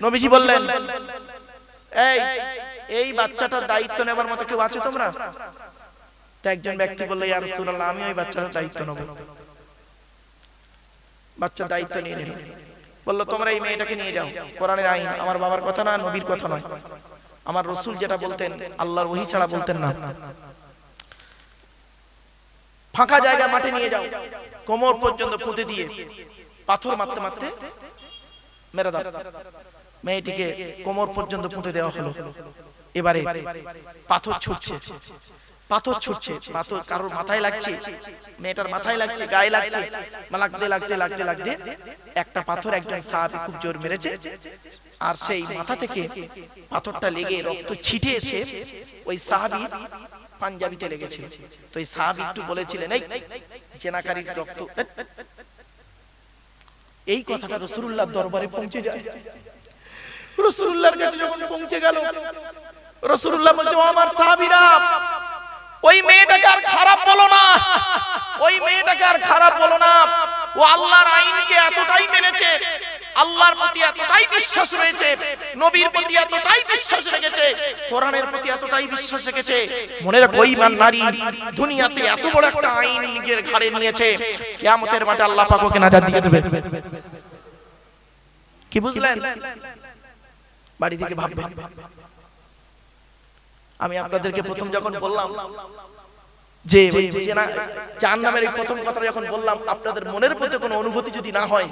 নবীজি বললেন, এই এই বাচ্চাটার দায়িত্ব নেবার মতো কেউ আছে তোমরা? তো একজন ব্যক্তি বলল, ইয়া রাসূলুল্লাহ, আমি ওই বাচ্চাটার দায়িত্ব নেব। বাচ্চার দায়িত্ব নিয়ে নিল। বলল, তোমরা এই মেয়েটাকে নিয়ে যাও। কোরআনের আইন, আমার বাবার কথা না, নবীর কথা নয়, আমার রাসূল যেটা বলতেন আল্লাহর ওহী ছাড়া বলতেন না। ফাঁকা জায়গা, মাঠে নিয়ে যাও, কোমর পর্যন্ত পুঁতে দিয়ে পাথর মারতে মারতে মেরে দাও। মেয়েটিকে কোমর পর্যন্ত পুঁতে দেওয়া হলো। এবারে পাথর ছুটছে, পাথর ছুটছে, পাথর কারোর মাথায় লাগছে, মেয়েটার মাথায় লাগছে, গায়ে লাগছে, লাগতে লাগতে লাগতে লাগতে একটা পাথর একজন সাহাবী খুব জোর মেরেছে, আর সেই মাথা থেকে পাথরটা লেগে রক্ত ছিটে এসে ওই সাহাবীর পাঞ্জাবিতে লেগেছিল। তো এই সাহাবী একটু বলেছিলেন, এই জেনাকারীর রক্ত। এই কথাটা রাসূলুল্লাহর দরবারে পৌঁছে যায়। রাসূলুল্লাহর কাছে যখন পৌঁছে গেল, রাসূলুল্লাহ বলছে, ও আমার সাহাবীরা, ওই মেয়েটাকে আর খারাপ বলো না, ওই মেয়েটাকে আর খারাপ বলো না। ও আল্লাহর আইনকে এতটাই মেনেছে, আল্লাহর প্রতি এতটাই বিশ্বাস রয়েছে, নবীর প্রতি এতটাই বিশ্বাস রেখেছে, কোরআনের প্রতি এতটাই বিশ্বাস রেখেছে। মনে রাখো, ঈমান নারী দুনিয়াতে এত বড় একটা আইন নিজের ঘাড়ে নিয়েছে, কিয়ামতের মাঠে আল্লাহ পাক ওকে নাজাত দিয়ে দেবে। কি বুঝলেন? বাড়ি থেকে ভাববেন। আমি আপনাদেরকে প্রথম যখন বললাম যে জাহান্নামের এই প্রথম কথা যখন বললাম, আপনাদের মনের প্রতি কোনো অনুভূতি যদি না হয়,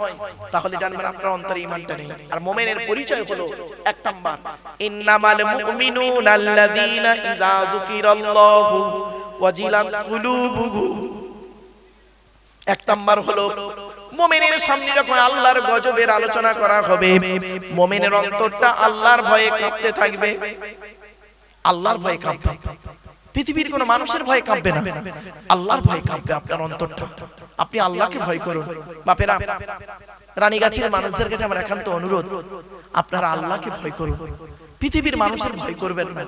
তাহলে জানবেন আপনার অন্তরে ঈমানটা নেই। আর মুমিনের পরিচয় হলো এক নাম্বার, ইন্নামাল মুমিনুনা আল্লাযীনা ইযা যুকিরাল্লাহু ওয়াজিলাত কুলুবুহুম। এক নাম্বার হলো, মুমিনের সামনে যখন আল্লাহর গজবের আলোচনা করা হবে, মুমিনের অন্তরটা আল্লাহর ভয়ে কাঁপতে থাকবে, আল্লাহর ভয়ে কাঁপবে। পৃথিবীর কোন মানুষের ভয়ে কাঁপবে না, আল্লাহর ভয়ে কাঁপবে আপনার অন্তরটা। আপনি আল্লাহকে ভয় করুন। বাপেরা, রানীগাছির মানুষদের কাছে আমার একান্ত অনুরোধ, আপনারা আল্লাহকে ভয় করুন, পৃথিবীর মানুষের ভয় করবেন না।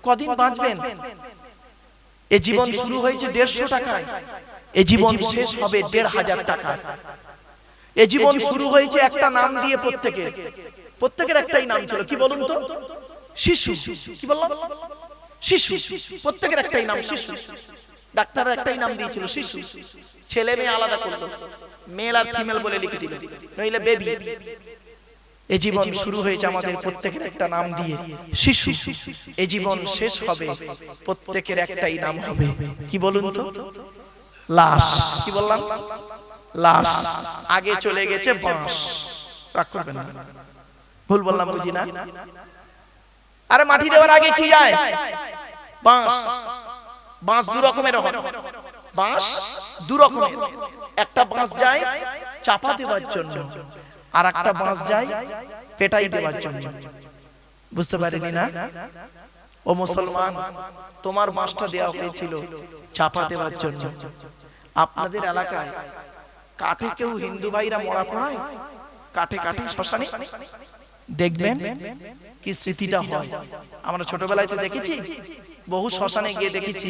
কদিন বাঁচবেন? এই জীবন শুরু হয়েছে 150 টাকায়, এই জীবন শেষ হবে 1500 টাকায়। এই জীবন শুরু হয়েছে একটা নাম দিয়ে, প্রত্যেকের একটাই নাম ছিল, কি বলুন তো? শিশু। কি বললাম? শিশু। প্রত্যেকের একটাই নাম, শিশু। ডাক্তার একটাই নাম দিয়েছিল, শিশু। ছেলে মেয়ে আলাদা করলো, মেল আর ফিমেল বলে লিখে দিল, নইলে বেবি। এই জীবন শুরু হয়েছে আমাদের প্রত্যেকের একটা নাম দিয়ে, শিশু। এই জীবন শেষ হবে, প্রত্যেকের একটাই নাম হবে, কি বলুন তো? লাশ। কি বললাম? লাশ। আগে চলে গেছে বাঁশ। রাগ করবেন না, ভুল বললাম বুঝি না? আরে মাটি দেওয়ার আগে কি যায়? বাঁশ। বাঁশ দু রকমের হয়, বাঁশ দু রকমের। একটা বাঁশ যায় চাপা দেওয়ার জন্য, আর একটা বাঁশ যায় পেটাই দেওয়ার জন্য। বুঝতে পারেনি না? ও মুসলমান, তোমার বাঁশটা দেওয়া হয়েছিল চাপা দেওয়ার জন্য। আপনাদের এলাকায় কাঠে কেউ হিন্দু ভাইরা মরা পড়ায়? কাঠে কাঠে শ্মশানে দেখবেন কি স্মৃতিটা হয়। আমরা ছোটবেলায় তো দেখেছি, বহু শ্মশানে গিয়ে দেখেছি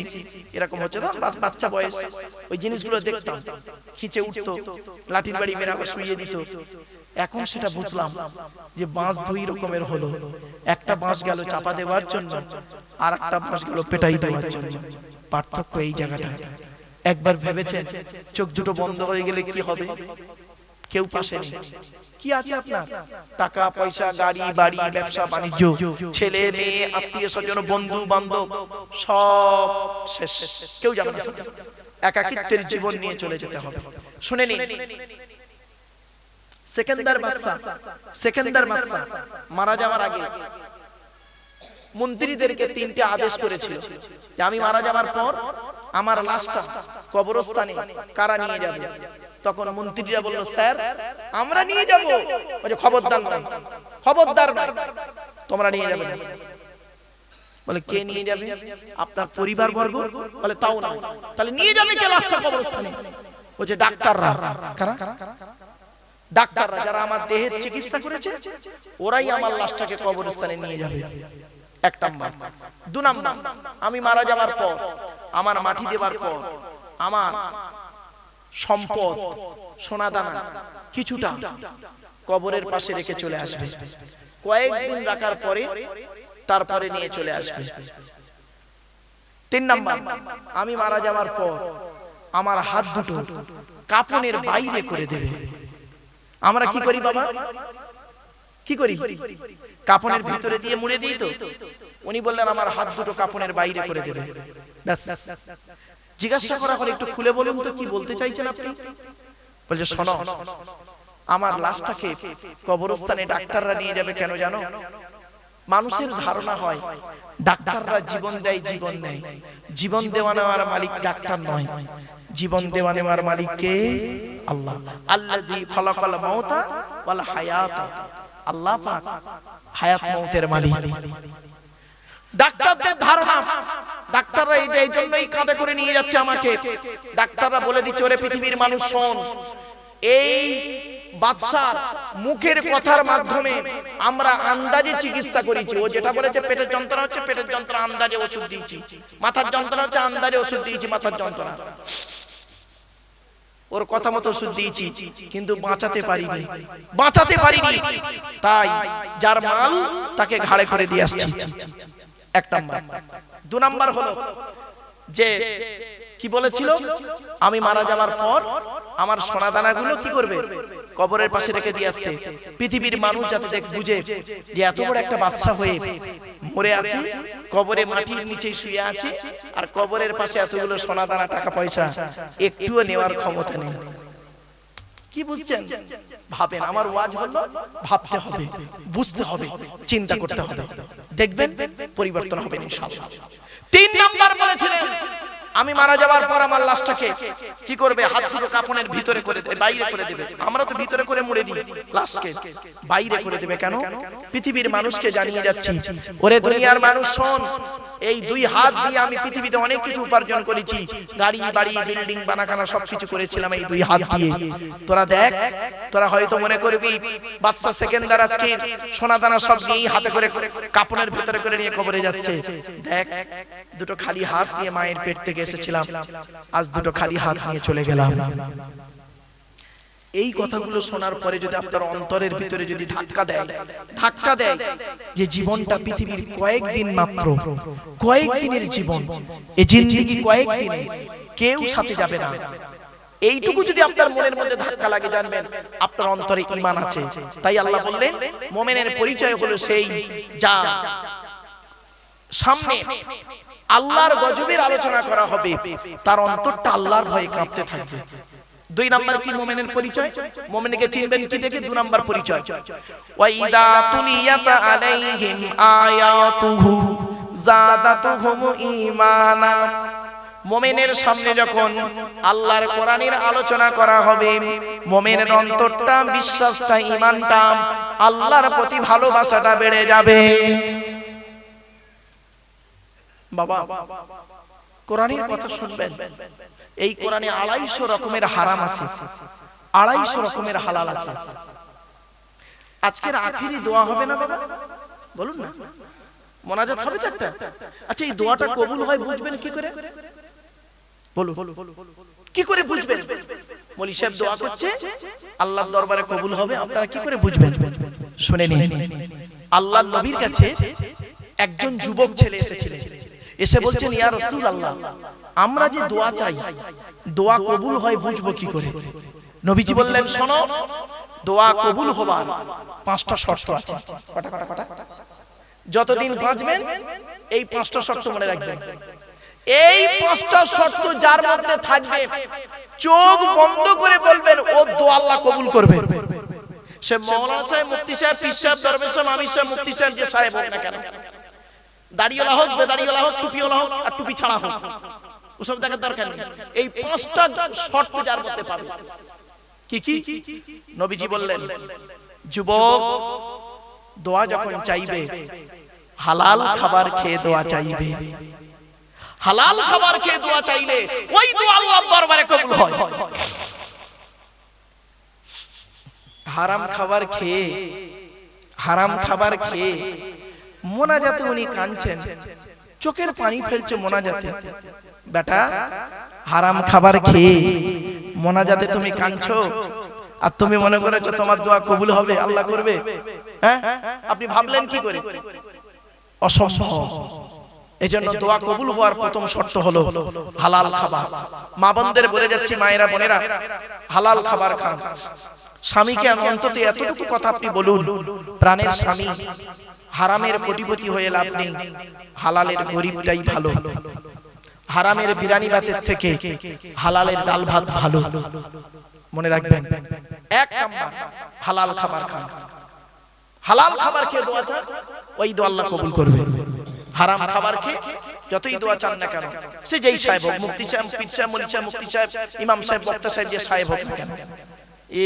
এরকম হচ্ছে, বাচ্চা বয়স ওই জিনিসগুলো দেখতাম, খিচে উঠতো, লাঠির বাড়ি মেরে আবার শুইয়ে দিত। এখন সেটা বুঝলাম যে বাঁশ দুই রকমের হলো, একটা বাঁশ গেল চাপা দেওয়ার জন্য, আর একটা বাঁশ গেল পেটাই দেওয়ার জন্য। পার্থক্য এই জায়গাটা। একবার ভেবেছেন চোখ দুটো বন্ধ হয়ে গেলে কি হবে? কেউ পাশে নেই, কি আছে আপনার? টাকা পয়সা, গাড়ি বাড়ি, ব্যবসা বাণিজ্য, ছেলে মেয়ে, আত্মীয় স্বজন, বন্ধু বান্ধব, সব শেষ। কেউ যাবে না, একাকিত্বের জীবন নিয়ে চলে যেতে হবে। শুনে নিন, সেকেন্দার বাদশা মারা যাওয়ার আগে মন্ত্রীদেরকে 3টে আদেশ করেছিল যে আমি মারা যাওয়ার পর আমার লাশটা কবরস্থানে কারা নিয়ে যাবে। তখন মন্ত্রীরা বলল, স্যার আমরা নিয়ে যাব। বলে খবরদার নয়, খবরদার নয়, তোমরা নিয়ে যাবে না। বলে কে নিয়ে যাবে? আপনার পরিবার বর্গ। বলে তাও না। তাহলে নিয়ে যাবে কে লাশটা কবরস্থানে? বলছে ডাক্তাররা। কারা? ডাক্তাররা, যারা আমার দেহের চিকিৎসা করেছে, ওরাই আমার লাশটাকে কবরস্থানে নিয়ে যাবে। এক নাম্বার। 2 নাম্বার, আমি মারা যাওয়ার পর, আমার মাটি দেওয়ার পর, আমার সম্পদ সোনা দানা কিছুটা কবরের পাশে রেখে চলে আসবে। কয়েকদিন রাখার পরে তারপরে নিয়ে চলে আসবে। 3 নাম্বার, আমি মারা যাওয়ার পর আমার হাত দুটো কাফনের বাইরে করে দেবে। আমরা কি করি বাবা, কি করি? কাফনের ভিতরে দিয়ে মুড়ে দিই তো। উনি বললেন আমার হাত দুটো কাফনের বাইরে করে দেবে। ব্যাস। জিজ্ঞাসা করা হলো একটু খুলে বলুন তো কি বলতে চাইছেন আপনি? বলছে শোনো, আমার লাশটাকে কবরস্থানে ডাক্তাররা নিয়ে যাবে কেন জানো? মানুষের ধারণা হয় ডাক্তাররা জীবন দেয়, জীবন নেয়। জীবন দেওয়া নেওয়ার মালিক ডাক্তার নয়, জীবন দেওয়া নেওয়ার মালিক কে? আল্লাহ। আল্লাযী খালাকাল মাউতা ওয়াল হায়াতা। আল্লাহ পাক হায়াত মউতের মালিক। ডাক্তারদের ধারণা ডাক্তাররা এই জন্যই কাঁধে করে নিয়ে যাচ্ছে আমাকে। ডাক্তাররা বলে দিচ্ছে ওরে পৃথিবীর মানুষ শোন, এই বাদশার মুখের কথার মাধ্যমে আমরা আন্দাজে চিকিৎসা করেছি। ও যেটা বলেছে পেটের যন্ত্রণা হচ্ছে, পেটের যন্ত্রণা আন্দাজে ওষুধ দিয়েছি। মাথার যন্ত্রণা হচ্ছে, আন্দাজে ওষুধ দিয়েছি মাথার যন্ত্রণা। ওর কথা মতো ওষুধ দিয়েছি, কিন্তু বাঁচাতে পারিনি, বাঁচাতে পারিনি। তাই যার মাল তাকে ঘাড়ে করে দিয়ে আসছি। 1 নাম্বার। 2 নাম্বার হলো যে কি বলেছিল, আমি মারা যাওয়ার পর আমার সোনা দানাগুলো কি করবে? কবরের পাশে রেখে দিয়ে আসতে। পৃথিবীর মানুষ যাতে দেখ বুঝে যে এত বড় একটা বাদশা হয়ে মরে আছে, কবরে মাটির নিচে শুয়ে আছে, আর কবরের পাশে এতগুলো সোনা দানা টাকা পয়সা একটুও নেওয়ার ক্ষমতা নেই। কি বুঝছেন? ভাবেন। আমার ওয়াজ হলো ভাবতে হবে, বুঝতে হবে, চিন্তা করতে হবে, দেখবেন পরিবর্তন হবে ইনশাআল্লাহ। 3 নাম্বার বলেছিলেন আমি মারা যাওয়ার পর আমার লাশটাকে কি করবে? হাত দুটো কাফনের ভিতরে করে দেবে, বাইরে করে দেবে। আমরা তো ভিতরে করে মুড়ে দিই, লাশকে বাইরে করে দেবে কেন? পৃথিবীর মানুষকে জানিয়ে যাচ্ছি, ওরে দুনিয়ার মানুষ শোন, এই 2 হাত দিয়ে আমি পৃথিবীতে অনেক কিছু উপার্জন করেছি। গাড়ি বাড়ি বিল্ডিং বানাখানা সবকিছু করেছিলাম এই 2 হাত দিয়ে। তোরা দেখ, তোরা হয়তো মনে করবি বাদশা সেকেন্দার আজকে সোনা দানা সব নিয়ে হাতে করে কাফনের ভিতরে করে নিয়ে কবরে যাচ্ছে। দেখ, দুটো খালি হাত নিয়ে মায়ের পেট থেকে এসেছিলাম, আজ দুটো খালি হাত নিয়ে চলে গেলাম। এই কথাগুলো শোনার পরে যদি আপনার অন্তরের ভিতরে যদি ধাক্কা দেয় যে জীবনটা পৃথিবীর কয়েকদিন মাত্র, কয়েকদিনের জীবন, এই জিন্দেগি কয়েকদিনে, কেউ সাথে যাবে না, এইটুকু যদি আপনার মনের মধ্যে ধাক্কা লাগে, জানবেন আপনার অন্তরে ঈমান আছে। তাই আল্লাহ বললেন মুমিনের পরিচয় হলো সেই যা সামনে আল্লাহর গজবের আলোচনা করা হবে, তার অন্তরটা আল্লাহর ভয়ে কাঁপতে থাকবে। 2 নাম্বার কি মুমিনের পরিচয়? মুমিনকে চিনবেন কি দেখে? 2 নাম্বার পরিচয়, ওয়া ইযা তুলিয়াত আলাইহিম আয়াতুহু যাদাতুহুম ঈমানা। মুমিনের সামনে যখন আল্লাহর কোরআনের আলোচনা করা হবে, মুমিনের অন্তরটা, বিশ্বাসটা, ঈমানটা, আল্লাহর প্রতি ভালোবাসাটা বেড়ে যাবে। বাবা, কোরআনের কথা শুনবেন। এই কোরআনে 250 রকমের হারাম আছে, 250 রকমের হালাল আছে। আজকের আখিরি দোয়া হবে না বাবা? বলুন না, মোনাজাত হবে তো একটা। আচ্ছা, এই দোয়াটা কবুল হয় বুঝবেন কি করে? বলুন, কি করে বুঝবেন? মৌলী সাহেব দোয়া করছে, আল্লাহর দরবারে কবুল হবে, আপনারা কি করে বুঝবেন? শুনে নিন। আল্লাহর নবীর কাছে একজন যুবক ছেলে এসেছিলেন, এসে বলছেন, ইয়া রাসূলুল্লাহ, আমরা যে দোয়া চাই, দোয়া কবুল হয় বুঝবো কি করে? নবীজি বললেন, শোনো, দোয়া কবুল হবার 5টা শর্ত আছে। কটা? যতদিন বাঁচবেন এই 5টা শর্ত মনে রাখবেন। এই 5টা শর্ত যার মধ্যে থাকবে, চোখ বন্ধ করে বলবেন, ও দোয়া আল্লাহ কবুল করবে। সে মাওলানা সাহেব, মুফতি সাহেব, পীর সাহেব, দরবেশ সাহেব, আমির সাহেব, মুফতি সাহেব, যে সাহেব হোক না কেন, দাড়িওয়ালা হোক, বেদাড়িওয়ালা হোক, টুপিওয়ালা হোক, আর টুপি ছাড়া হোক, ওসব দেখার দরকার নেই। এই 5টা শর্ত যার মধ্যে পাবে। কি কি? নবীজি বললেন, যুবক দোয়া যখন চাইবে, হালাল খাবার খেয়ে দোয়া চাইবে। হালাল খাবার খেয়ে দোয়া চাইলে ওই দোয়া আল্লাহর দরবারে কবুল হয়। হারাম খাবার খেয়ে মোনাজাতে উনি কাঁদছেন, চোখের পানি ফেলছে মোনাজাতে। বেটা, হারাম খাবার খেয়ে মোনাজাতে তুমি কাঁদছো, আর তুমি মনে করেছো তোমার দোয়া কবুল হবে, আল্লাহ করবে? হ্যাঁ, আপনি ভাবলেন কি করে? অসম্ভব। এজন্য দোয়া কবুল হওয়ার প্রথম শর্ত হলো হালাল খাবার। মা বোনদের বলে যাচ্ছি, মায়েরা বোনেরা, হালাল খাবার খান। স্বামীকে অন্তত এতটুকু কথা আপনি বলুন, প্রাণের স্বামী, হারামের কোটিপতি হয়ে লাভ নেই, হালালের গরিবটাই ভালো। হারামের বিরিয়ানি ভাতের থেকে হালালের ডাল ভাত ভালো। মনে রাখবেন, এক নাম্বার হালাল খাবার খান। হালাল খাবার খেয়ে দোয়া চান, ওই দোয়া আল্লাহ কবুল করবে। হারাম খাবার খেয়ে যতই দোয়া চান না কেন, সে যেই সাহেব হোক, মুফতি সাহেব, পীর সাহেব, মুফতি সাহেব, মুফতি সাহেব, ইমাম সাহেব, বক্তা সাহেব, যে সাহেব হোক না কেন, এ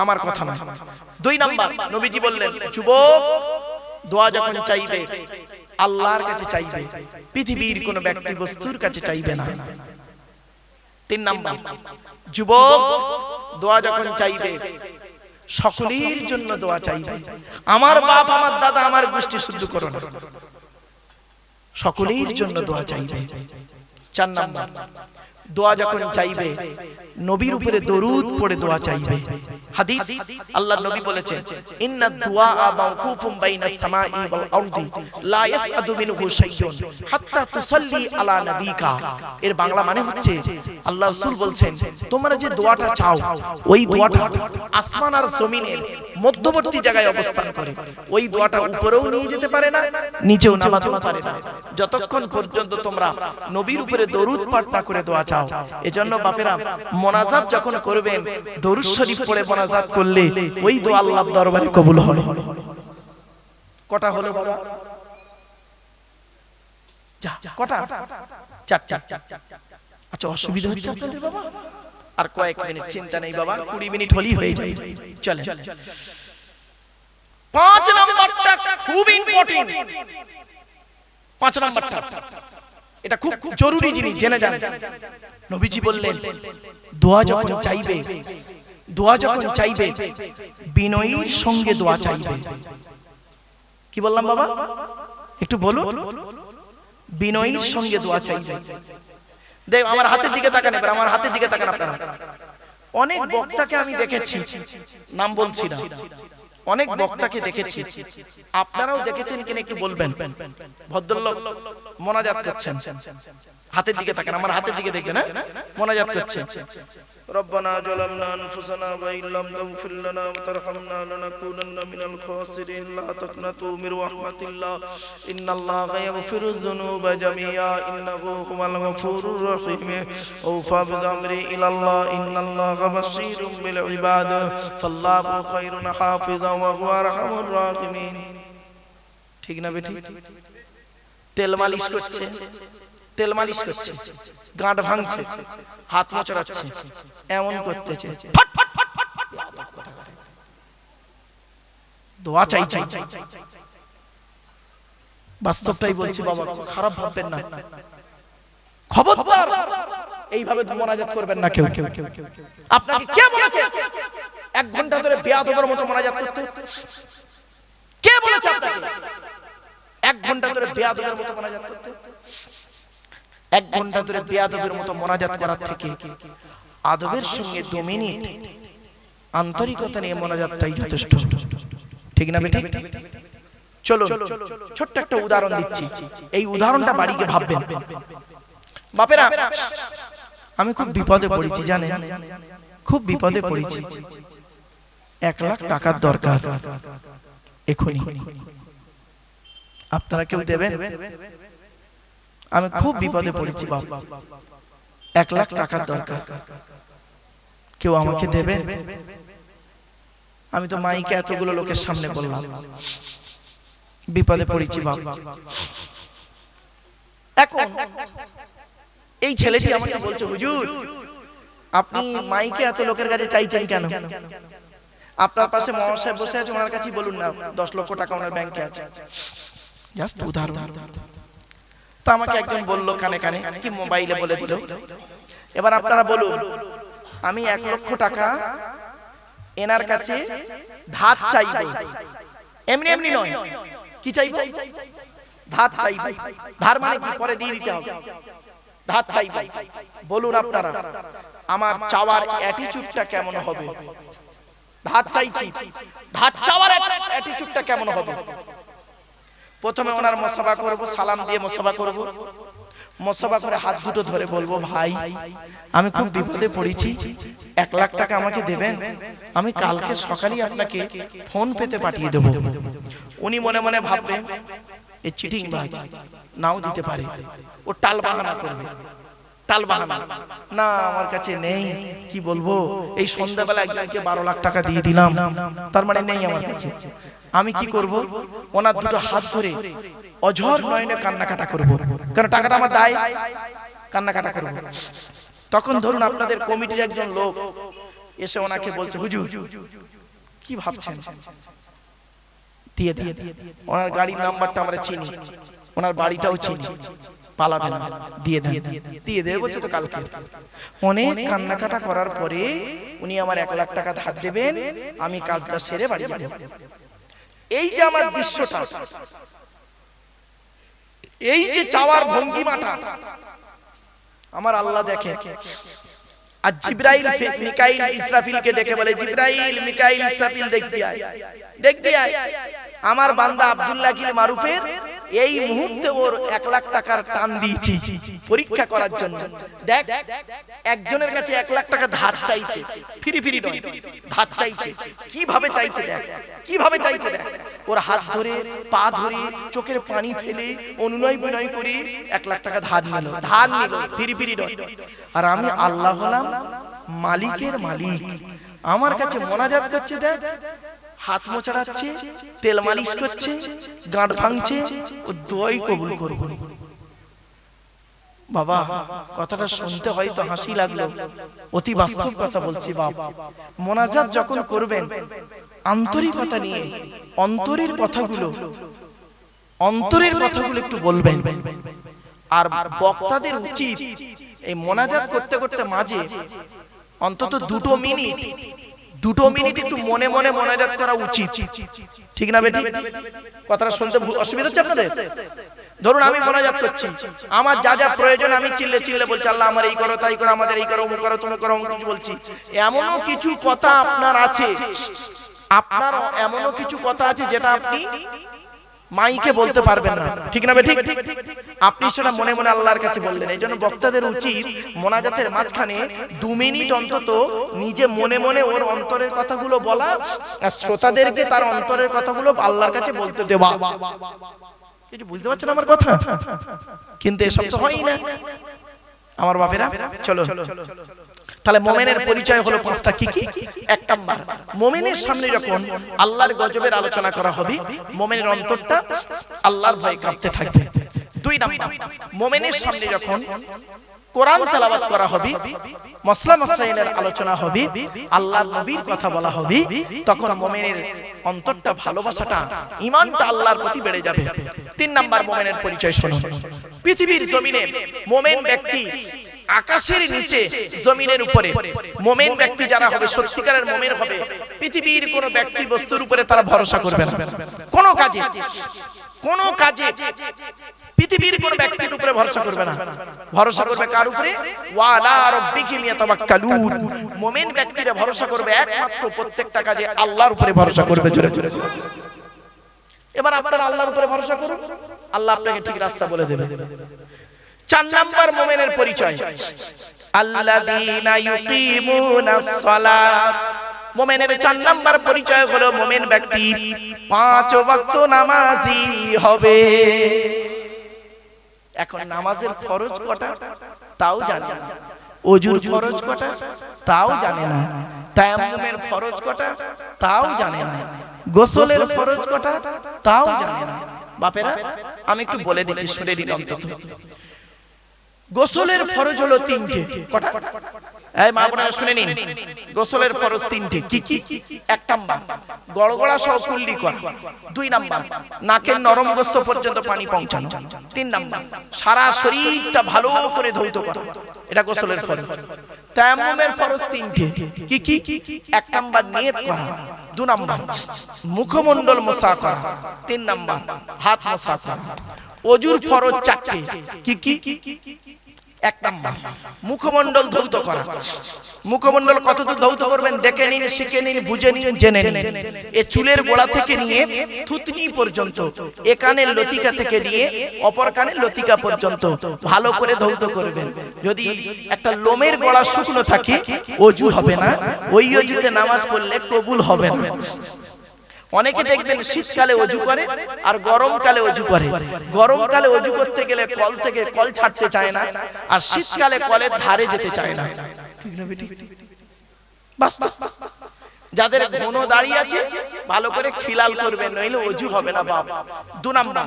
আমার কথা না। দুই নাম্বার, নবীজি বললেন, যুবক দোয়া যখন চাইবে আল্লাহর কাছে চাইবে, পৃথিবীর কোন ব্যক্তি বস্তুর কাছে চাইবে না। তিন নাম্বার, যুবক দোয়া যখন চাইবে সকলের জন্য দোয়া চাইবে। আমার বাপ, আমার দাদা, আমার গোষ্ঠী শুদ্ধ করো না, সকলের জন্য দোয়া চাইবে। চার নাম্বার, দোয়া যখন চাইবে নবীর উপরে দরুদ পড়ে দোয়া চাইবে। হাদিস, আল্লাহর নবী বলেছেন, ইন্না দুআ মাওকুফুম বাইনাস সামাই ওয়াল আরদি লা ইয়াসআদু মিনহু শাইউন হাত্তা তুসাল্লি আলা নবিকা। এর বাংলা মানে হচ্ছে, আল্লাহ রাসূল বলছেন, তোমরা যে দোয়াটা চাও, ওই দোয়াটা আসমান আর জমিনের মধ্যবর্তী জায়গায় অবস্থান করে। ওই দোয়াটা উপরেও নিয়ে যেতে পারে না, নিচেও নামাতে পারে না, যতক্ষণ পর্যন্ত তোমরা নবীর উপরে দরুদ পাঠ না করে দোয়া চাও। এজন্য বাপেরা, মোনাজাত যখন করবেন, দরুদ শরীফ পড়ে মোনাজাত করলে ওই দোয়া আল্লাহর দরবারে কবুল হবে। কটা হলো বাবা? কটা? চারটা। আচ্ছা, অসুবিধা হচ্ছে আপনাদের বাবা? আর কয়েক মিনিট, চিন্তা নেই বাবা, 20 মিনিট হলেই হয়ে যায়। চলেন, 5 নাম্বারটা খুব ইম্পর্টেন্ট। 5 নাম্বারটা এটা খুব জরুরি জিনিস, জেনে যান। নবীজি বললেন, দোয়া যখন চাইবে, দোয়া যখন চাইবে বিনয়ের সঙ্গে দোয়া চাইবে। কি বললাম বাবা? একটু বলুন। বিনয়ের সঙ্গে দোয়া চাইবে। দেখ, আমার হাতের দিকে তাকান, এবার আমার হাতের দিকে তাকান আপনারা। অনেক বক্তাকে আমি দেখেছি, নাম বলছি না, অনেক বক্তাকে দেখেছি, আপনারাও দেখেছেন কিনা একটু বলবেন। ভদ্রলোক মোনাজাত করছেন, হাতের দিকে তাকান, আমার হাতের দিকে দেখবেন, মোনাজাত করছেন, রব্বানা যালামনা আনফুসানা ওয়া ইল্লাম তাগফির লানা ওয়া তারহামনা লানাকুনান্না মিনাল খাসিরিন লা তাকনাতু মির রাহমাতিল্লাহ ইন্নাল্লাহা ইয়াগফিরুয যুনুবা জামিআ ইন্নাহু হুয়াল গফুরুর রহিম ওয়াফা বিআমরি ইলাল্লাহ ইন্নাল্লাহা বাশীরুম বিল ইবাদ ফাল্লাহু খায়রুন হাফিজা ওয়া হুয়া আরহামুর রাহিমিন। ঠিক না বেটি? তেল মালিশ করছে, তেল মালিশ করছে, গাঁট ভাঙছে, হাত মোচড়াচ্ছে, এমন করতেছে, দোয়া চাই চাই। বাস্তবটাই বলছি বাবা, খারাপ ভাববেন না, খবরদার এইভাবে মোনাজাত করবেন না কেউ। আপনাকে কে বলেছে 1 ঘন্টা ধরে বেয়াদবের মতো মোনাজাত করতে? কে বলেছে আপনাকে 1 ঘন্টা ধরে বেয়াদবের মতো মোনাজাত করতে? 1 ঘন্টা ধরে বেয়াদবের মতো মোনাজাত করার থেকে আদবের সঙ্গে 2 মিনিট আন্তরিকতা নিয়ে মোনাজাতটাই যথেষ্ট। ঠিক না বেটি? চলো ছোট্ট একটা উদাহরণ দিচ্ছি, এই উদাহরণটা বাড়িতে ভাববেন। বাপেরা, আমি খুব বিপদে পড়েছি, জানেন, খুব বিপদে পড়েছি। 1 লাখ টাকার দরকার এখনই। আপনারা কেউ দেবেন? আমি খুব বিপদে পড়েছি বাপ, 1 লাখ টাকার দরকার, কেউ আমাকে দেবে? আমি তো মাইকে এতগুলো লোকের সামনে বললাম, বিপদে পড়েছি বাপ। এখন এই ছেলেটি আমাকে বলছে, হুজুর আপনি মাইকে এত লোকের কাছে চাইছেন কেন? আপনার পাশে মহাশয় সাহেব বসে আছে, ওনার কাছে বলুন না 10 লক্ষ টাকা ওনার ব্যাংকে আছে। জাস্ট উদাহরণ। তো আমাকে একজন বললো কানে কানে, কি মোবাইলে বলে দিল। এবার আপনারা বলুন, আমি 1 লক্ষ টাকা এনার কাছে ধার চাইবো, এমনি এমনি নয়, কি চাইবো? ধার চাইবো। ধার মানে কি? পরে দিয়ে দিতে হবে। ধার চাইবো। বলুন আপনারা, আমার চাওয়ার অ্যাটিটিউডটা কেমন হবে? ধার চাইছি, ধার চাওয়ার অ্যাটিটিউডটা কেমন হবে? প্রথমে ওনার মুসাফা করব, সালাম দিয়ে মুসাফা করব, মুসাফা করে হাত দুটো ধরে বলবো, ভাই আমি খুব বিপদে পড়েছি, 1 লাখ টাকা আমাকে দেবেন, আমি কালকে সকালেই আপনাকে ফোন পেতে পাঠিয়ে দেব। উনি মনে মনে ভাববেন এই চিটিং বাজ, নাও দিতে পারে, ও টাল বাহানা করবে, টাল বাহানা, না আমার কাছে নেই, কি বলবো, এই সন্ধ্যাবেলা একজনকে 12 লাখ টাকা দিয়ে দিলাম, তার মানে নেই আমার কাছে। আমি কি করব? ওনার দুটো হাত ধরে অঝর নয়নে কান্নাকাটা করব, কারণ টাকাটা আমার দায়, কান্নাকাটা করব। তখন ধরুন আপনাদের কমিটির একজন লোক এসে ওনাকে বলছে, হুজুর কি ভাবছেন, দিয়ে দিয়ে। ওনার গাড়ির নাম্বারটা আমরা চিনি, ওনার বাড়িটাও চিনি, পালাবে না, দিয়ে দেন, দিয়ে দেবে বলছে তো কালকে। অনেক কান্নাকাটা করার পরে উনি আমার 1 লাখ টাকা ধার দেবেন, আমি কাজটা সেরে বাড়ি যাব। এই যে আমার দৃশ্যটা, এই যে চাওয়ার ভঙ্গিমাটা আমার আল্লাহ দেখে। আর জিবরাইল মিকাইল ইসরাফিলকে ডেকে বলে, জিবরাইল মিকাইল ইসরাফিল দেখতে আয়, দেখতে আয়, আমার বান্দা আব্দুল্লাহ কিল মারুফের এই মুহূর্তে ওর 1 লাখ টাকার টান দিয়েছি পরীক্ষা করার জন্য। দেখ একজনের কাছে 1 লাখ টাকা ধার চাইছে, ফিরি ফিরি নয়, ধার চাইছে, কিভাবে চাইছে দেখ, কিভাবে চাইছে দেখ। ওর হাত ধরে পা ধরে চোখের পানি ফেলে অনুনয় বিনয় করে 1 লাখ টাকা ধার নিল, ধার নিল, ফিরি ফিরি নয়। আর আমি আল্লাহ হলাম মালিকের মালিক, আমার কাছে মোনাজাত করছে, দেখ হাত মোছাড়াচ্ছে, তেল মালিশ করছে, গাঁট ভাঙছে, ও দোয়াই কবুল করব। বাবা কথাটা শুনতে হয়তো হাসি লাগলো, অতি বাস্তব কথা বলছি বাপ। মোনাজাত যখন করবেন আন্তরিকতা নিয়ে অন্তরের কথাগুলো, অন্তরের কথাগুলো একটু বলবেন। আর বক্তাদের উচিত এই মোনাজাত করতে করতে মাঝে অন্তত 2 মিনিট একটু মনে মনে মোনাজাত করা উচিত, ঠিক না বেটি? কথাটা শুনতে অসুবিধা হচ্ছে আপনাদের? ধরুন আমি মোনাজাত করছি, আমার যা যা প্রয়োজন আমি চিল্লে চিল্লে বলছি, আল্লাহ আমার এই করো, তাই করো, আমাদের এই করো, অমুক করো, তুমি করো, অমুক কিছু বলছি। এমনও কিছু কথা আপনার আছে, আপনার এমনও কিছু কথা আছে যেটা আপনি মাইকে বলতে পারবেন না, ঠিক না বেটি? আপনি সেটা মনে মনে আল্লাহর কাছে বললেন। এই জন্য বক্তাদের উচিত মোনাজাতের মাঝখানে 2 মিনিট অন্তত নিজে মনে মনে ওর অন্তরের কথাগুলো বলা, আর শ্রোতাদেরকে তার অন্তরের কথাগুলো আল্লাহর কাছে বলতে দেওয়া। কিছু বুঝতে পারছেন আমার কথা? কিন্তু এসব তো হয়ই না আমার বাপেরা। চলো তাহলে মোমেনের পরিচয় হলো 5টা। কি কি? 1 নাম্বার, মোমেনের সামনে যখন আল্লাহর গজবের আলোচনা করা হবে, মোমেনের অন্তরটা আল্লাহর ভয়ে কাঁপতে থাকবে। 2 নাম্বার, মোমেনের সামনে যখন কোরআন তেলাওয়াত করা হবে, মাসলা মাসাইলের আলোচনা হবে, আল্লাহর নবীর কথা বলা হবে, তখন মোমেনের অন্তরটা, ভালোবাসাটা, ঈমানটা আল্লাহর প্রতি বেড়ে যাবে। 3 নাম্বার মোমেনের পরিচয় শোনো। পৃথিবীর জমিনে মোমেন ব্যক্তি, আকাশের নিচে জমিনের উপরে মোমেন ব্যক্তি যারা হবে, সত্যিকারের মোমেন হবে, পৃথিবীর কোন ব্যক্তি বস্তুর উপরে তারা ভরসা করবে না। কোন কাজে, কোন কাজে পৃথিবীর কোন ব্যক্তির উপরে ভরসা করবে না। ভরসা করবে কার উপরে? ওয়ালা রাব্বিহিম ইয়াতাওয়াক্কালুন। মুমিন ব্যক্তিরা ভরসা করবে একমাত্র প্রত্যেকটা কাজে আল্লাহর উপরে ভরসা করবে। জোরে জোরে। এবার আপনারা আল্লাহর উপরে ভরসা করুন, আল্লাহ আপনাকে ঠিক রাস্তা বলে দেবে। 4 নাম্বার মুমিনের পরিচয়, আল্লাযীনা ইউকিমুনাস সালাত। মুমিনের 4 নাম্বার পরিচয় হলো মুমিন ব্যক্তি 5 ওয়াক্ত নামাজি হবে। এখন নামাজের ফরজ কটা তাও জানে না, ওযুর ফরজ কটা তাও জানে না, তায়াম্মুমের ফরজ কটা তাও জানে না, গোসলের ফরজ কটা তাও জানে না। বাপেরা আমি একটু বলে দিচ্ছি, শুনে দিন অন্তত। গোসলের ফরজ হলো 3টে। কটা? এই মা বোনেরা শুনে নিন, গোসলের ফরজ 3টে। কি কি? 1 নাম্বার গড়গড়া সহ কুল্লি করা। 2 নাম্বার নাকের নরম গোস্ত পর্যন্ত পানি পৌঁছানো। 3 নাম্বার সারা শরীরটা ভালো করে ধৌত করা। এটা গোসলের ফরজ। তায়াম্মুমের ফরজ 3টে। কি কি? 1 নাম্বার নিয়ত করা, 2 নাম্বার মুখমণ্ডল মোছা করা, 3 নাম্বার হাত মোছা করা। ওযুর ফরজ 4টে। কি কি? এক নাম্বার মুখমণ্ডল ধৌত করা। মুখমণ্ডল কতদূর ধৌত করবেন দেখে নিন, শিখে নিন, বুঝে নিন, জেনে নিন। এই চুলের গোড়া থেকে নিয়ে থুতনি পর্যন্ত, এ কানের লতিকা থেকে নিয়ে অপর কানের লতিকা পর্যন্ত ভালো করে ধৌত করবেন। যদি একটা লোমের গোড়া শুকনো থাকে ওযু হবে না, ওই ওযুতে নামাজ পড়লে কবুল হবে না। অনেকে দেখবেন শীতকালে ওযু করে আর গরমকালে ওযু করে। গরমকালে ওযু করতে গেলে কল থেকে কল ছাড়তে চায় না, আর শীতকালে কলের ধারে যেতে চায় না। ঠিক না বেটি? বাস যাদের ঘন দাড়ি আছে ভালো করে খিলাল করবেন, নইলে ওযু হবে না বাবা। 2 নাম্বার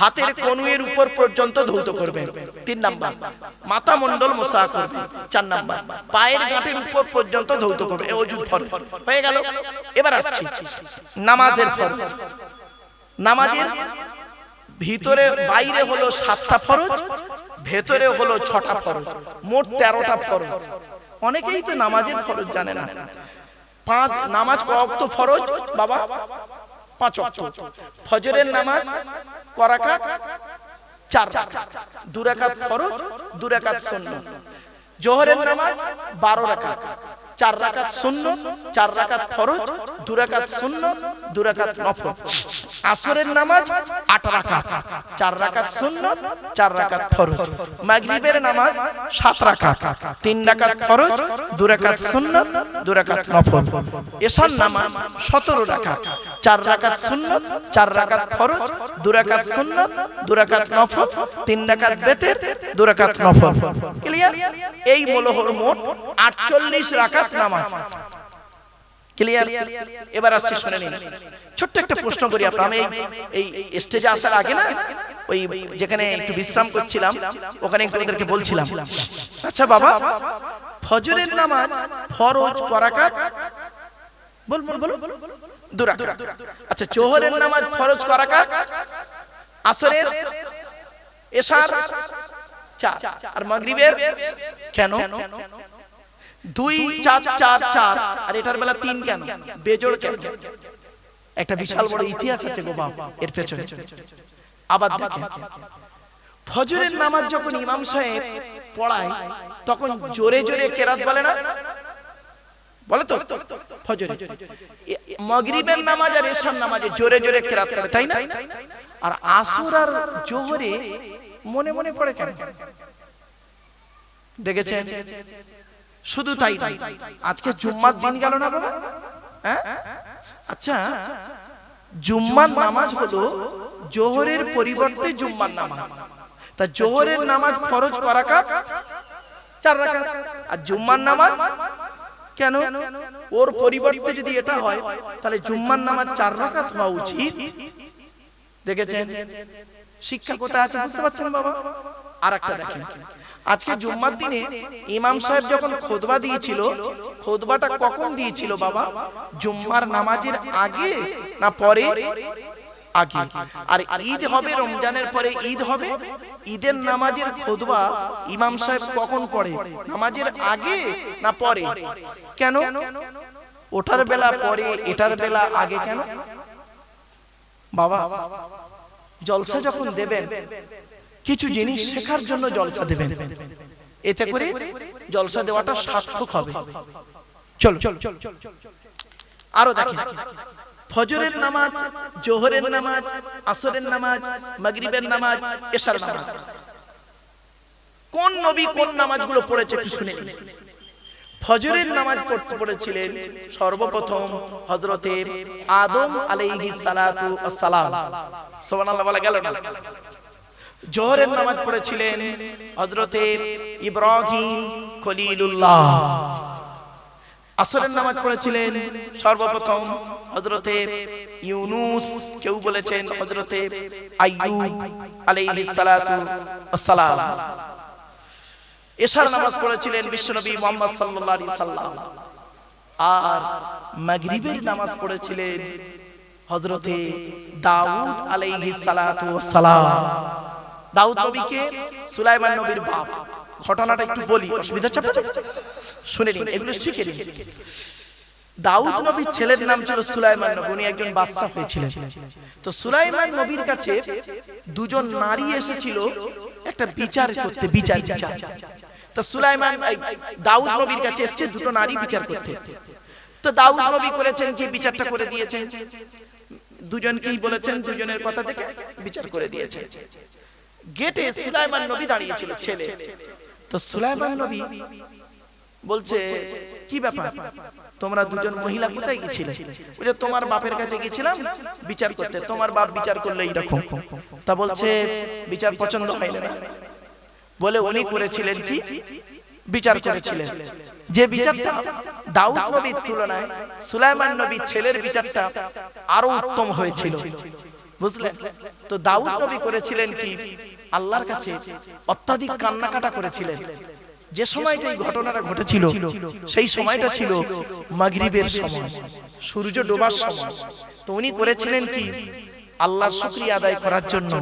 হাতের কনুইয়ের উপর পর্যন্ত ধৌত করবেন। 3 নাম্বার মাথা মণ্ডল মোছা করবেন। 4 নাম্বার পায়ের গাঁটের উপর পর্যন্ত ধৌত করবেন। এই ওযুর ফরজ হয়ে গেল। এবার আসছি নামাজের ফরজ। নামাজের ভিতরে বাইরে হলো 7টা ফরজ, ভেতরে হলো 6টা ফরজ, মোট 13টা ফরজ। অনেকেই তো নামাজের ফরজ জানে না। নামাজ ক ওয়াক্ত ফরজ বাবা? 5 ওয়াক্ত। ফজরের নামাজ ক রাকাত? 4 রাকাত। 2 রাকাত ফরজ, 2 রাকাত সুন্নাত। জোহরের নামাজ 12 রাকাত, 4 রাকাত সুন্নাত, 4 রাকাত ফরজ, 2 রাকাত সুন্নাত, 2 রাকাত নফল। আসরের নামাজ 8 রাকাত, 4 রাকাত সুন্নাত, 4 রাকাত ফরজ। মাগরিবের নামাজ 7 রাকাত, 3 রাকাত ফরজ, 2 রাকাত সুন্নাত, 2 রাকাত নফল। এশার নামাজ 17 রাকাত, 4 রাকাত সুন্নাত, 4 রাকাত ফরজ, 2 রাকাত সুন্নাত, 2 রাকাত নফল, 3 রাকাত বেতের, 2 রাকাত নফল। ক্লিয়ার? এই হলো মোট 48 রাকাত নামাজ। ক্লিয়ার? এবার আসছে শুনে নিন। ছোট্ট একটা প্রশ্ন করি আপনাদের। আমি এই স্টেজে আসার আগে না ওই যেখানে একটু বিশ্রাম করছিলাম ওখানে একটু ওদেরকে বলছিলাম, আচ্ছা বাবা ফজরের নামাজ ফরজ ক রাকাত? বল বল বল। 2 রাকাত। আচ্ছা জোহরের নামাজ ফরজ ক রাকাত? আসরের, এশার 4, আর মাগরিবের কেন 2 4 4 4 আর এটার বেলা 3 কেন? বেজোড় কেন? একটা বিশাল বড় ইতিহাস আছে গো বাবা এর পেছনে। আবার দেখেন ফজরের নামাজ যখন ইমাম সাহেব পড়ায় তখন জোরে জোরে কেরাত বলে না? বলে তো ফজরে। মাগরিবের নামাজ আর এশার নামাজে জোরে জোরে কেরাত করে, তাই না? আর আসর আর জোহরে মনে মনে পড়ে কেন? দেখেছেন? শুধু তাই না, আজকে জুম্মার দিন গেল না বাবা? হ্যাঁ, আচ্ছা জুম্মার নামাজ হলো জোহরের পরিবর্তে জুম্মার নামাজ। তা জোহরের নামাজ ফরজ ক রাকাত? 4 রাকাত। আর জুম্মার নামাজ কেন? ওর পরিবর্তে যদি এটা হয় তাহলে জুম্মার নামাজ 4 রাকাত হওয়া উচিত। দেখেছেন শিক্ষা কোথায় আছে বুঝতে পারছেন বাবা? আরেকটা দেখেন, আজকে জুম্মার দিনে ইমাম সাহেব যখন খুতবা দিয়েছিল, খুতবাটা কখন দিয়েছিল বাবা? জুম্মার নামাজের আগে না পরে? আগে। আর ঈদ হবে, রমজানের পরে ঈদ হবে। ঈদের নামাজের খুতবা ইমাম সাহেব কখন পড়ে? নামাজের আগে না পরে? কেন? ওটার বেলা পরে, এটার বেলা আগে কেন বাবা? জলসা যখন দেবেন কিছু জিনিস শেখার জন্য জলসা দেবেন, এতে করে জলসা দেওয়াটা সার্থক হবে। চলো আরো দেখেন, ফজরের নামাজ, জোহরের নামাজ, আসরের নামাজ, মাগরিবের নামাজ, এশার নামাজ, কোন নবী কোন নামাজগুলো পড়েছে একটু শুনে নিন। ফজরের নামাজ পড়তে পড়েছিলেন সর্বপ্রথম হযরতে আদম আলাইহিস সালাতু ওয়াস সালাম। সুবহানাল্লাহ বলা গেল না? জোহরের নামাজ পড়েছিলেন হযরতে ইব্রাহিম খলিলুল্লাহ। আসরের নামাজ পড়েছিলেন সর্বপ্রথম হযরতে ইউনুস, কেউ বলেছেন হযরতে আইয়ুব আলাইহিস সালাতু ওয়াস সালাম। এশার নামাজ পড়েছিলেন বিশ্বনবী মুহাম্মদ সাল্লাল্লাহু আলাইহি সাল্লাম। আর মাগরিবের নামাজ পড়েছিলেন হযরতে দাউদ আলাইহিস সালাতু ওয়াস সালাম। দাউদ নবীকে সুলাইমান নবীর বাপ। ঘটনাটা একটু বলি, অসুবিধা চাপে শুনে নিন, এগুলো শিখে নিন। দাউদ নবীর ছেলের নাম ছিল সুলাইমান নবী, উনি একজন বাদশা হয়েছিলেন। তো সুলাইমান নবীর কাছে দুজন নারী এসেছিল একটা বিচার করতে, বিচার। তো সুলাইমান দাউদ নবীর কাছে এসেছে দুটো নারী বিচার করতে। তো দাউদ নবী করেছেন যে বিচারটা করে দিয়েছেন, দুজনকেই বলেছেন, দুজনের কথা থেকে বিচার করে দিয়েছেন। গেটে সুলাইমান নবী দাঁড়িয়ে ছিল, ছেলে। তো সুলাইমান নবী বলছে, কি ব্যাপার, তোমরা দুজন মহিলা কোথায় গেছিলে? বলে, তোমার বাপের কাছে গেছিলাম বিচার করতে, তোমার বাপ বিচার করলে এইরকম। তা বলছে, বিচার পছন্দ হয়নি না? বলে, উনি করেছিলেন কি? বিচার করেছিলেন যে বিচারটা দাউদ নবীর তুলনায় সুলাইমান নবীর ছেলের বিচারটা আরো উত্তম হয়েছিল, বুঝলেন? তো দাউদ নবী করেছিলেন কি? আল্লাহর কাছে অত্যাধিক কান্নাকাটা করেছিলেন। যে সময়টা এই ঘটনাটা ঘটেছিল সেই সময়টা ছিল মাগরিবের সময়, সূর্য ডোবার সময়। তো উনি করেছিলেন কি? আল্লাহর শুকরিয়া আদায় করার জন্য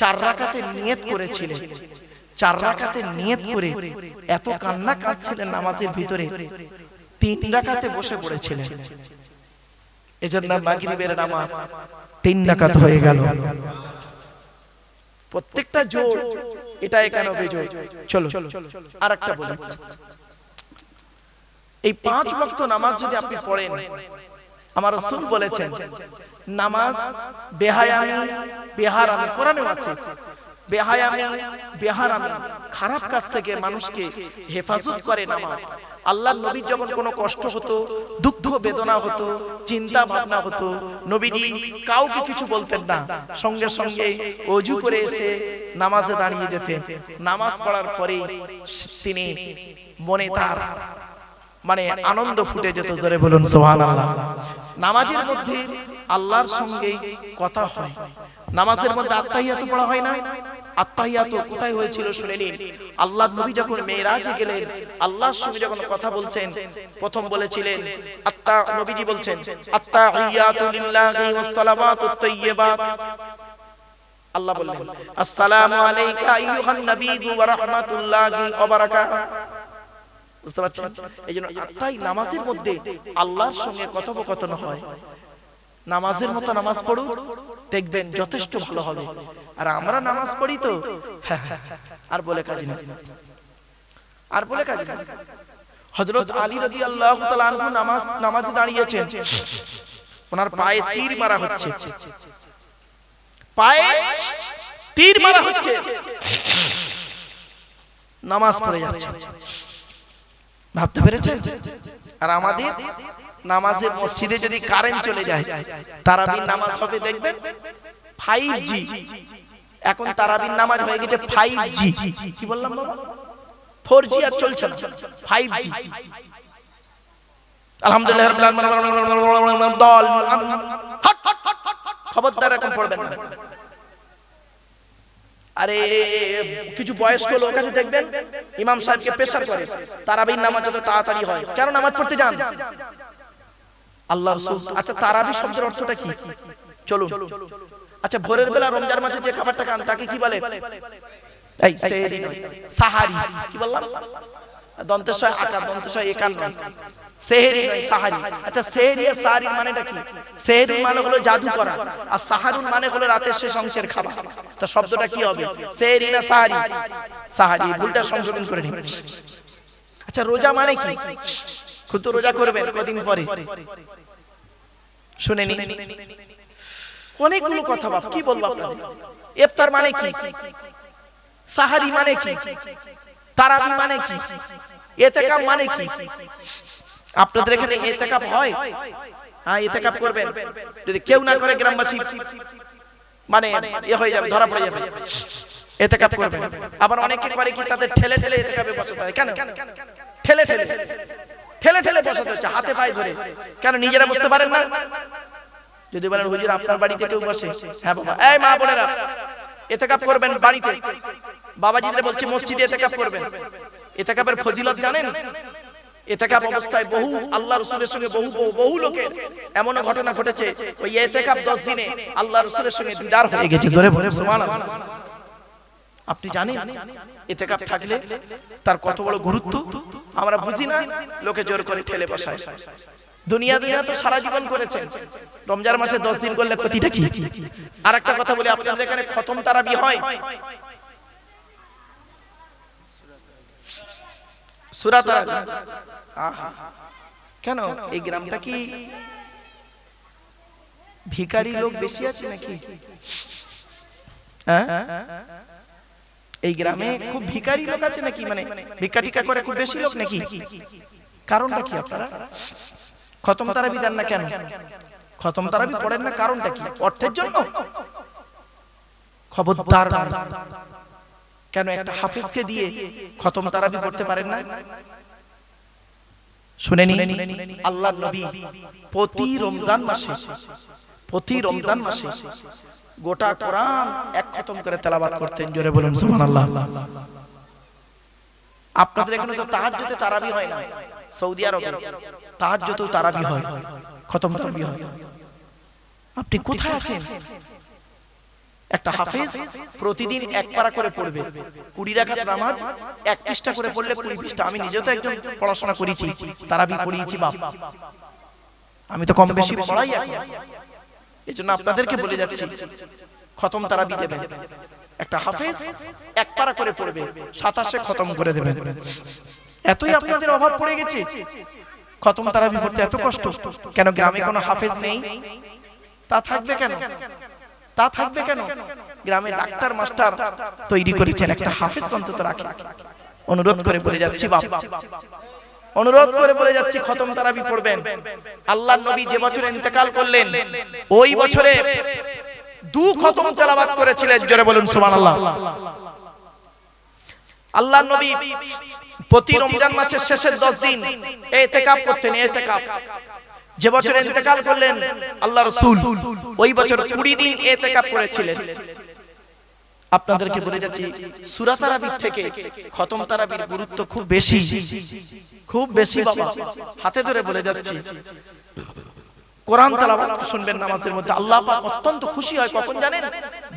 4 রাকাতে নিয়ত করেছিলেন। 4 রাকাতে নিয়ত করে এত কান্না কাঁদছিলেন নামাজের ভিতরে, 3 রাকাতে বসে পড়েছিলেন। এজন্য মাগরিবের নামাজ 3 রাকাত হয়ে গেল। প্রত্যেকটা জোর, এটা কেন বেজোড়? চলো আরেকটা বলি। এই 5 ওয়াক্ত নামাজ যদি আপনি পড়েন, আমার রাসূল বলেছেন নামাজ বেহায়ামি বেহারামি, কোরআনেও আছে বেহায়ামি বেহারামি, খারাপ কাজ থেকে মানুষকে হেফাজত করে নামাজ। আল্লাহর নবী যখন কোনো কষ্ট হতো, দুঃখ বেদনা হতো, চিন্তা ভাবনা হতো, নবীজি কাউকে কিছু বলতেন না, সঙ্গে সঙ্গে ওযু করে এসে নামাজে দাঁড়িয়ে যেতেন। নামাজ পড়ার পরে তিনি মনে তার মানে আনন্দ ফুটে যেত। জোরে বলুন সুবহানাল্লাহ। নামাজের মধ্যে আল্লাহর সঙ্গে কথা হয়। নামাজের মধ্যে আত্তাহিয়াতু পড়া হয় না? আত্তাহিয়াতু কোথায় হয়েছিল শুনে নিন। আল্লাহর নবী যখন মেরাজে গেলেন, আল্লাহর সঙ্গে যখন কথা বলছেন, প্রথম বলেছিলেন নবীজি বলছেন আত্তাহিয়াতু লিল্লাহি ওয়াস সালাওয়াতুত তাইয়্যিবাত। আল্লাহ বললেন আসসালামু আলাইকা আইয়ুহান নাবিয়্যু ওয়া রাহমাতুল্লাহি ওয়া বারাকাতুহু। বুঝতে পারছেন? এইজন্য তাই নামাজের মধ্যে আল্লাহর সঙ্গে কথোপকথন হয়। নামাজের মতো নামাজ পড়ুন, দেখবেন যথেষ্ট ভালো হবে। আর আমরা নামাজ পড়ি তো আর বলে কাজ না, আর বলে কাজ না। হযরত আলী রাদিয়াল্লাহু তাআলা আনহু নামাজে দাঁড়িয়েছেন, ওনার পায়ে তীর মারা হচ্ছে, পায়ে তীর মারা হচ্ছে, নামাজ পড়ে যাচ্ছে। ভাবতে পেরেছেন? আর আমাদের নামাজে মসজিদে যদি কারেন্ট চলে যায়, তারাবির নামাজ হবে দেখবেন 5G। এখন তারাবির নামাজ হয়ে গেছে 5G। কি বললাম বাবা? 4G আর চলছে না, 5G। আলহামদুলিল্লাহ রাব্বিল আলামিন দল খবরদার এখন পড়বেন না। আরে কিছু বয়স্ক লোক আছে দেখবেন ইমাম সাহেবকে প্রেসার করে তারাবির নামাজ যত তাড়াতাড়ি হয়। কেন নামাজ পড়তে যান? আল্লাহর রাসূল। আচ্ছা, তারাবি শব্দের অর্থটা কি? চলুন। আচ্ছা, ভোরের বেলা রমজান মাসে যে খাবারটা খান তাকে কি বলে? এই সেহরি নয়, সাহারি। কি বললাম? দন্তেশয় আকার, দন্তেশয় একার নয়, সেহরি নয়, সাহারি। আচ্ছা, সেহরি আর সাহারির মানেটা কি? সেহরি মানে হলো জাদু করা, আর সাহারুন মানে হলো রাতের শেষ অংশের খাবার। তা শব্দটা কি হবে? সেহরি না সাহারি? সাহারি। ভুলটা সংশোধন করে নিন। আচ্ছা, রোজা মানে কি? খুদ রোজা করবেন কদিন পরে, শুনে নিন। অনেকগুলো কথা বাপ, কি বলবো আপনাদের। ইফতার মানে কি? সাহারি মানে কি? তারাবি মানে কি? ইতিকাফ মানে কি? আপনাদের এখানে ইতিকাফ হয়? হ্যাঁ, ইতিকাফ করবেন। যদি কেউ না করে গ্রামবাসী মানে হয়ে যাবে, ধরা পড়ে যাবে। ইতিকাফ করবেন। আবার অনেকে করে কি, তাদের ঠেলে ঠেলে ইতিকাফে বসাতে হয়। কেন ঠেলে ঠেলে ঠেলে ঠেলে বসাতে হচ্ছে, হাতে পায়ে ধরে? কেন নিজেরা বসতে পারেন না? যদি বলেন হুজুর আপনার বাড়িতে কেউ বসে, হ্যাঁ বাবা, এই মা বোনেরা ইতিকাফ করবেন বাড়িতে। বাবাজিদের বলছি মসজিদে ইতিকাফ করবেন। ইতিকাফের ফজিলত জানেন? ইতিকাফ অবস্থায় বহু আল্লাহ রাসূলের সঙ্গে বহু লোকের এমন ঘটনা ঘটেছে, ওই ইতিকাফ 10 দিনে আল্লাহ রাসূলের সঙ্গে দিদার হয়ে গেছে। জোরে বলে সুবহানাল্লাহ। আপনি জানেন ইতিকাফ থাকলে তার কত বড় গুরুত্ব? আমরা বুঝি না, লোকে জোর করে ঠেলে বসায়। দুনিয়া তো সারা জীবন করেছেন, রমজান মাসে 10 দিন করলে ক্ষতিটা কি? আর একটা কথা বলি, আপনাদের এখানে খতম তারাবি হয়? সূরা তারাবি। আহা, কেন এই গ্রামটা কি ভিখারি লোক বেশি আছে নাকি? এই গ্রামে খুব ভিখারি লোক আছে নাকি? মানে ভিক্ষা টিকা করে খুব বেশি লোক নাকি? কারণটা কি? আপনারা খতম তারাবি দেন না কেন? খতম তারাবি পড়েন না, কারণটা কি? অর্থের জন্য? খবরদার! কেন একটা হাফেজকে দিয়ে খতম তারাবি পড়তে পারেন না? শুনেনি, আল্লাহর নবী প্রতি রমজান মাসে গোটা কোরআন এক খতম করে তেলাওয়াত করতেন। জোরে বলুন সুবহানাল্লাহ। আপনাদের এখানে তো তাহাজ্জুদে তারাবি হয় না, সৌদি আরবে তাহাজ্জুদেও তারাবি হয়, খতম তারাবি হয়। আপনি কোথায় আছেন? একটা হাফেজ প্রতিদিন এক পারা করে পড়বে, 20 রাকাত নামাজ এক পৃষ্ঠা করে পড়লে 20 পৃষ্ঠা। আমি নিজেও তো একজন পড়াশোনা করেছি, তারাবি পড়িয়েছি বাপ, আমি তো কম বেশি পড়াই। এজন্য আপনাদেরকে বলে যাচ্ছি, খতম তারাবি দেবেন। একটা হাফেজ এক পারা করে পড়বে, 27-এ খতম করে দেবেন। এতই আপনাদের অভাব পড়ে গেছে, খতম তারাবি পড়তে এত কষ্ট কেন? গ্রামে কোনো হাফেজ নেই? তা থাকবে কেন? গ্রামে ডাক্তার মাস্টার তৈরি করেছেন, একটা হাফেজ অন্তত রাখেন। অনুরোধ করে বলে যাচ্ছি বাপ, অনুরোধ করে বলে যাচ্ছি, খতম তারাবি পড়বেন। আল্লাহর নবী যে বছর ইন্তেকাল করলেন, ওই বছরে 2 খতম তেলাওয়াত করেছিলেন। জোরে বলুন সুবহানাল্লাহ। আল্লাহর নবী প্রতি রমজান মাসের শেষের 10 দিন ইতিকাফ করতেন। ইতিকাফ যে বছর ইন্তেকাল করলেন আল্লাহর রাসূল, ওই বছর 20 দিন ইতিকাফ করেছিলেন। আপনাদেরকে বলে যাচ্ছি, সূরা তারাবির থেকে খতম তারাবির গুরুত্ব খুব বেশি, খুব বেশি বাবা। হাতে ধরে বলে যাচ্ছি, কোরআন তেলাওয়াত শুনবেন নামাজের মধ্যে। আল্লাহ পাক অত্যন্ত খুশি হয় কখন জানেন?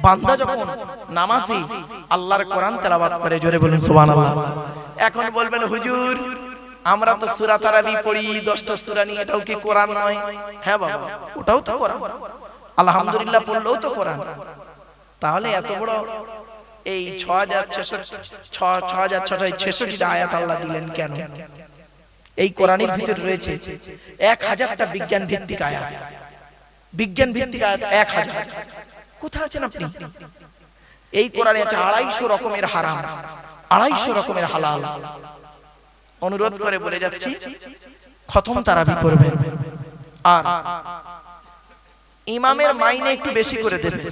বান্দা যখন নামাজি আল্লাহর কোরআন তেলাওয়াত করে। জোরে বলুন সুবহানাল্লাহ। এখন বলবেন হুজুর, আমরা তো সূরা তারাবি পড়ি 10টা সূরা নিয়ে, এটাও কি কোরআন নয়? হ্যাঁ বাবা, ওটাও তো কোরআন। আলহামদুলিল্লাহ পড়লেও তো কোরআন। তাহলে এত বড় এই 6666টা আয়াত আল্লাহ দিলেন কেন? এই কোরআনের ভিতরে রয়েছে 1000টা বিজ্ঞান ভিত্তিক আয়াত। বিজ্ঞান ভিত্তিক আয়াত 1000। কোথায় আছেন আপনি? এই কোরআনে আছে 250 রকমের হারাম, 250 রকমের হালাল। অনুরোধ করে বলে যাচ্ছি, খতম তারাবি করবেন। আর ইমামের মাইনে একটু বেশি করে দেবেন।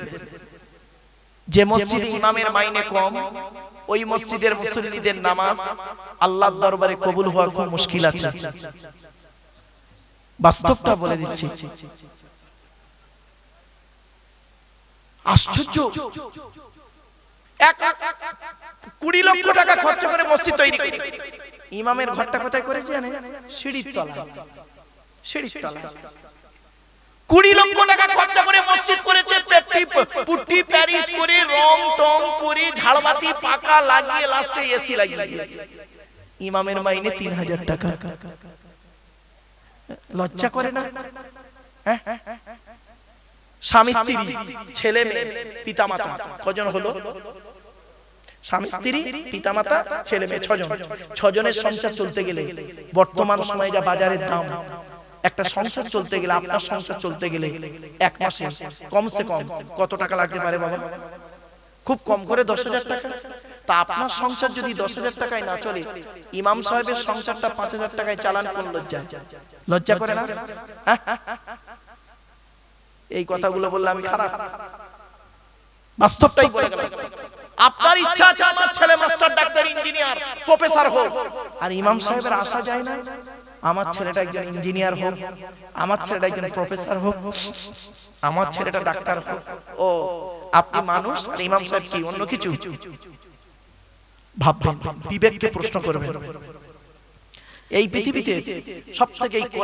যে মসজিদে ইমামের মাইনে কম, ওই মসজিদের মুসল্লিদের নামাজ আল্লাহর দরবারে কবুল হওয়া খুব মুশকিল আছে। বাস্তবটা বলে দিচ্ছি। আশ্চর্য, 20 লক্ষ টাকা খরচ করে মসজিদ তৈরি করে, ইমামের ঘরটা কোথায় করেছে জানেন? সিঁড়ির তলায়। 20 লক্ষ টাকা খরচ করে মসজিদ করেছে, পুট্টি প্যারিস করে, রং টং করে, ঝাড়বাতি পাকা লাগিয়ে, লাস্টে এসি লাগিয়ে দিয়েছে। ইমামের মাইনে 3000 টাকা। লজ্জা করে না? স্বামী স্ত্রী, ছেলে মেয়ে, পিতামাতা কজন হলো? স্বামী স্ত্রী, পিতামাতা, ছেলে মেয়ে 6 জন। 6 জনের সংসার চলতে গেলে বর্তমান সময়ে যা বাজারের দাম, একটা সংসার চলতে গেলে, আপনার সংসার চলতে গেলে 1 মাসে কমসে কম কত টাকা লাগতে পারে বাবা? খুব কম করে 10,000 টাকা। তা আপনার সংসার যদি 10,000 টাকায় না চলে, ইমাম সাহেবের সংসারটা 5,000 টাকায় চালান, কোন লজ্জা? লজ্জা করে না? এই কথাগুলো বললে আমি খারাপ? বাস্তবটাই বলে গেলাম। আপনার ইচ্ছা আছে আমার ছেলে মাস্টার, ডাক্তার, ইঞ্জিনিয়ার, প্রফেসর হোক, আর ইমাম সাহেবের আশা যায় না আমার ছেলেটা একজন ইঞ্জিনিয়ার হোক, আমার ছেলেটা একজন প্রফেসর হোক, আমার ছেলেটা ডাক্তার হোক। ও আপনি মানুষ, আর ইমাম সাহেব কি অন্য কিছু? ভাববেন, বিবেককে প্রশ্ন করবেন। এই পৃথিবীতে সবথেকে এই কোরআন